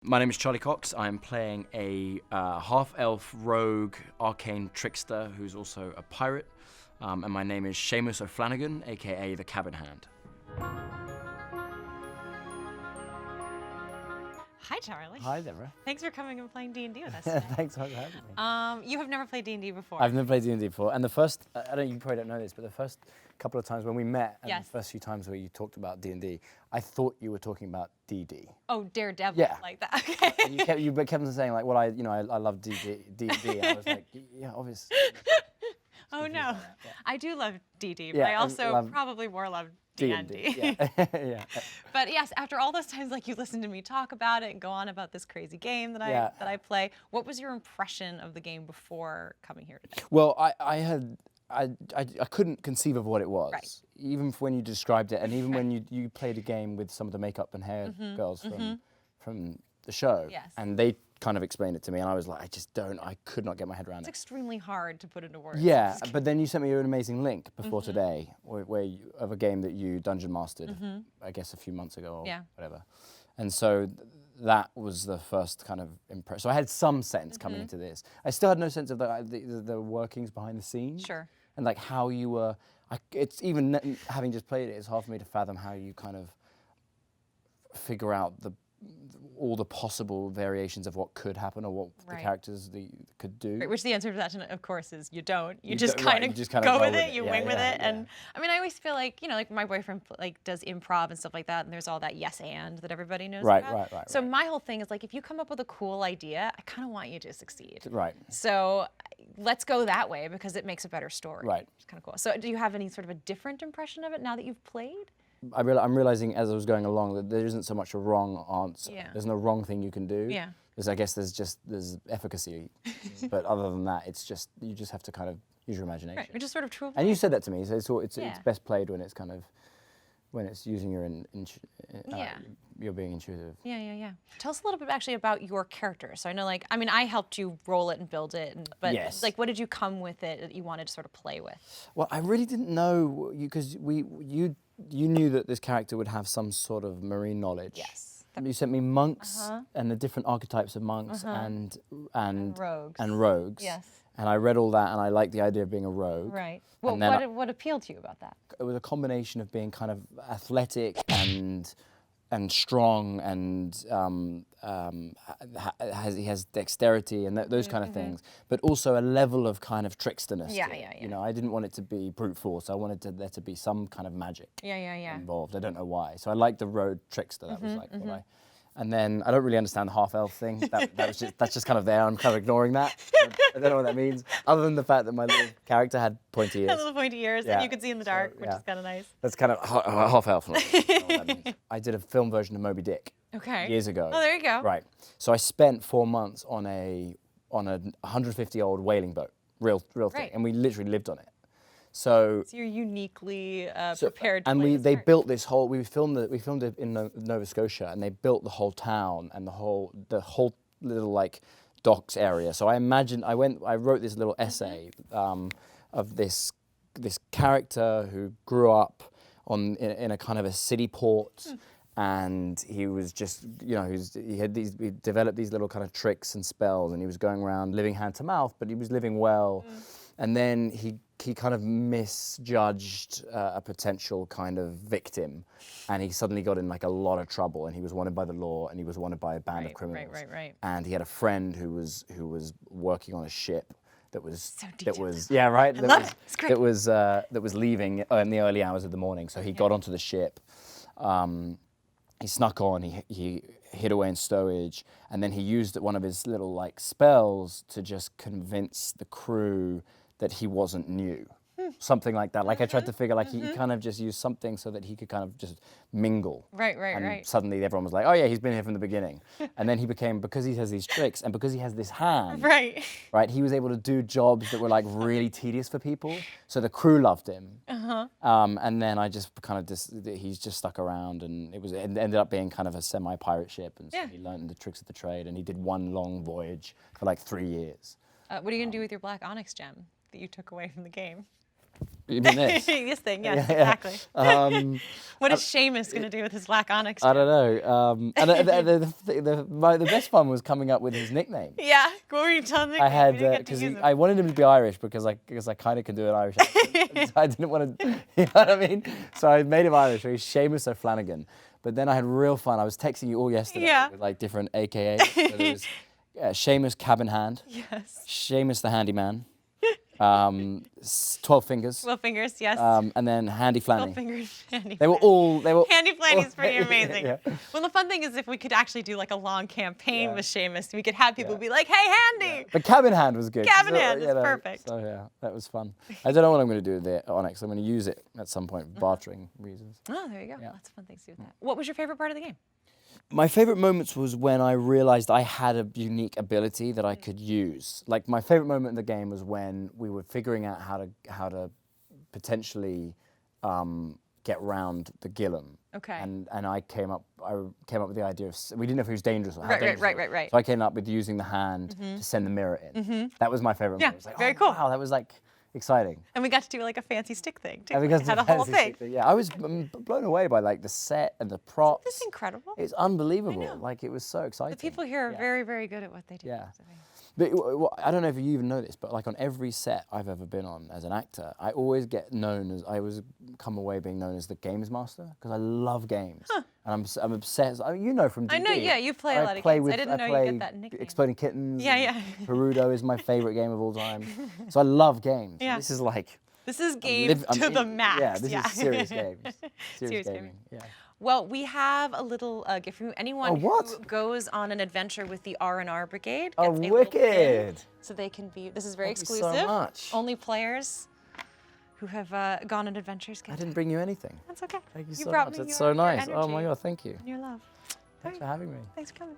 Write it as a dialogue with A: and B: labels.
A: My name is Charlie Cox. I'm playing a half-elf rogue arcane trickster who's also a pirate. And my name is Seamus O'Flanagan, a.k.a. the Cabin Hand.
B: Hi, Charlie.
C: Hi, Deborah.
B: Thanks for coming and playing D&D with us today.
C: Thanks for having me.
B: You have never played D&D before.
C: I've never played D&D before, and the first, you probably don't know this, but the first couple of times when we met, and
B: Yes.
C: the first few times where you talked about D&D, I thought you were talking about DD.
B: Oh, Daredevil,
C: Yeah.
B: like that. Okay.
C: And you kept on saying like, well, I love D&D. I was like, yeah, obviously.
B: Oh no,
C: Yeah.
B: I do love D&D, but
C: Yeah,
B: I
C: I
B: also
C: love
B: probably more love
C: D&D.
B: D&D.
C: Yeah. Yeah.
B: But yes, after all those times, like you listened to me talk about it and go on about this crazy game that I play, what was your impression of the game before coming here today?
C: Well, I couldn't conceive of what it was,
B: Right.
C: even when you described it, and even when you played a game with some of the makeup and hair girls from the show,
B: Yes.
C: and they kind of explained it to me, and I was like, I could not get my head around
B: It's
C: it.
B: extremely hard to put into words.
C: Yeah, but then you sent me an amazing link before today, of a game that you dungeon mastered, I guess a few months ago or whatever, and so that was the first kind of impression. So I had some sense coming into this. I still had no sense of the workings behind the scenes.
B: Sure.
C: And like how you were, it's even having just played it, it's hard for me to fathom how you kind of figure out all the possible variations of what could happen or what the characters could do.
B: Right, which the answer to that, of course, is you don't. You just
C: don't-
B: kind
C: right,
B: of
C: you just kind
B: go
C: of roll
B: with it,
C: with it.
B: you
C: Yeah,
B: wing with
C: yeah,
B: it.
C: yeah.
B: And I mean, I always feel like, like my boyfriend does improv and stuff like that, and there's all that yes and that everybody knows about.
C: Right.
B: So my whole thing is like, if you come up with a cool idea, I kind of want you to succeed.
C: Right.
B: So let's go that way because it makes a better story.
C: Right.
B: It's kind of cool. So do you have any sort of a different impression of it now that you've played?
C: I'm realizing as I was going along that there isn't so much a wrong answer.
B: Yeah.
C: There's no wrong thing you can do.
B: Yeah.
C: I guess there's efficacy, but other than that, it's just you just have to kind of use your imagination.
B: Right, which is sort of true of
C: And you
B: life.
C: said that to me, so it's
B: Yeah.
C: best played when it's kind of using your
B: Yeah.
C: you're being intuitive.
B: Yeah. Tell us a little bit actually about your character. So I know, like, I mean, I helped you roll it and build it, but
C: Yes.
B: like, what did you come with it that you wanted to sort of play with?
C: Well, I really didn't know because you knew that this character would have some sort of marine knowledge.
B: Yes.
C: You sent me monks and the different archetypes of monks and
B: rogues.
C: And rogues.
B: Yes.
C: And I read all that, and I liked the idea of being a rogue.
B: Right. Well,
C: And then
B: what appealed to you about that?
C: it was a combination of being kind of athletic and strong and he has dexterity and those kind of things, but also a level of kind of tricksterness.
B: Yeah,
C: to it.
B: yeah, yeah.
C: You know, I didn't want it to be brute force. I wanted there to be some kind of magic
B: Yeah.
C: involved. I don't know why. So I liked the rogue trickster. That was like what I. And then I don't really understand the half-elf thing. That's just kind of there. I'm kind of ignoring that. I don't know what that means, other than the fact that my little character had pointy ears.
B: A little pointy ears that
C: Yeah.
B: you could see in the dark, which
C: yeah.
B: is kind of nice.
C: That's kind of half-elf. I don't know what that means. I did a film version of Moby Dick
B: Okay.
C: years ago.
B: Oh, there you go.
C: Right. So I spent 4 months on a 150-year-old whaling boat, real thing,
B: Right.
C: and we literally lived on it. So
B: So you're uniquely prepared to
C: and
B: play
C: they
B: this
C: built this whole. We filmed it in Nova Scotia, and they built the whole town and the whole little like docks area. So I wrote this little essay of this character who grew up in a kind of a city port. And he was just, he developed these little kind of tricks and spells, and he was going around living hand to mouth, but he was living well. And then he kind of misjudged a potential kind of victim, and he suddenly got in like a lot of trouble, and he was wanted by the law, and he was wanted by a band of criminals.
B: Right.
C: And he had a friend who was working on a ship that was
B: So detailed.
C: yeah, right.
B: I love it. It's great.
C: That was leaving in the early hours of the morning. So he got onto the ship. He snuck on. He hid away in stowage, and then he used one of his little like spells to just convince the crew that he wasn't new. Something like that. Like I tried to figure, like he kind of just used something so that he could kind of just mingle.
B: Right.
C: Suddenly everyone was like, oh yeah, he's been here from the beginning. And then he became, because he has these tricks and because he has this hand,
B: Right.
C: he was able to do jobs that were like really tedious for people. So the crew loved him. And then I just kind of he's just stuck around, and it ended up being kind of a semi-pirate ship, and so
B: Yeah.
C: he learned the tricks of the trade, and he did one long voyage for like 3 years.
B: What are you gonna do with your black onyx gem that you took away from the game?
C: You mean this?
B: This thing, yes,
C: Yeah, yeah.
B: exactly. What is Seamus going to do with his black onyx?
C: I don't know. And the best fun was coming up with his nickname.
B: Yeah, what were you telling me?
C: I had because I wanted him to be Irish because I kind of can do an Irish accent. So I didn't want to, you know what I mean? So I made him Irish. So he's Seamus O'Flanagan. But then I had real fun. I was texting you all yesterday with like different AKAs. So there was Seamus Cabin Hand.
B: Yes.
C: Seamus the Handyman. 12 Fingers.
B: 12 fingers, yes.
C: And then Handy
B: 12
C: Flanny.
B: fingers.
C: They were all.
B: Handy Flanny's pretty amazing.
C: Yeah.
B: Well, the fun thing is if we could actually do like a long campaign with Seamus, we could have people be like, "Hey, Handy!"
C: But Cabin Hand was good.
B: Cabin Hand is perfect.
C: So yeah, that was fun. I don't know what I'm going to do with the Onyx. I'm going to use it at some point for bartering reasons.
B: Oh, there you go. Lots of fun things to do with that. What was your favorite part of the game?
C: My favorite moments was when I realized I had a unique ability that I could use. Like my favorite moment in the game was when we were figuring out how to potentially get round the Gillum.
B: Okay.
C: And I came up with the idea of, we didn't know if it was dangerous or how dangerous it was.
B: Right.
C: So I came up with using the hand to send the mirror in. That was my favorite moment. It was like,
B: very cool.
C: Wow, that was like exciting.
B: And we got to do like a fancy stick thing too.
C: And we
B: Like, had a whole thing.
C: Yeah, I was blown away by like the set and the props.
B: This is incredible.
C: It's unbelievable. Like it was so exciting.
B: The people here are very, very good at what they do.
C: Yeah. But I don't know if you even know this, but like on every set I've ever been on as an actor, I always come away being known as the games master because I love games. And I'm obsessed. I mean, you know from D&D.
B: I know, yeah, you play a lot of games. I didn't know you get that nickname.
C: Exploding Kittens.
B: Yeah.
C: Perudo is my favorite game of all time. So I love games.
B: Yeah.
C: This is like...
B: This is game to the max.
C: Yeah, this is serious games. Serious gaming. Yeah.
B: Well, we have a little gift for you. Anyone who goes on an adventure with the R&R Brigade gets a little pin, so they can be. This is very exclusive.
C: Thank you so much.
B: Only players who have gone on adventures get.
C: I didn't bring you anything.
B: That's okay.
C: Thank you
B: You
C: so
B: brought
C: much.
B: me
C: That's
B: your
C: so nice.
B: energy
C: Oh my God, thank you.
B: and your love.
C: Thanks for having me.
B: Thanks for coming.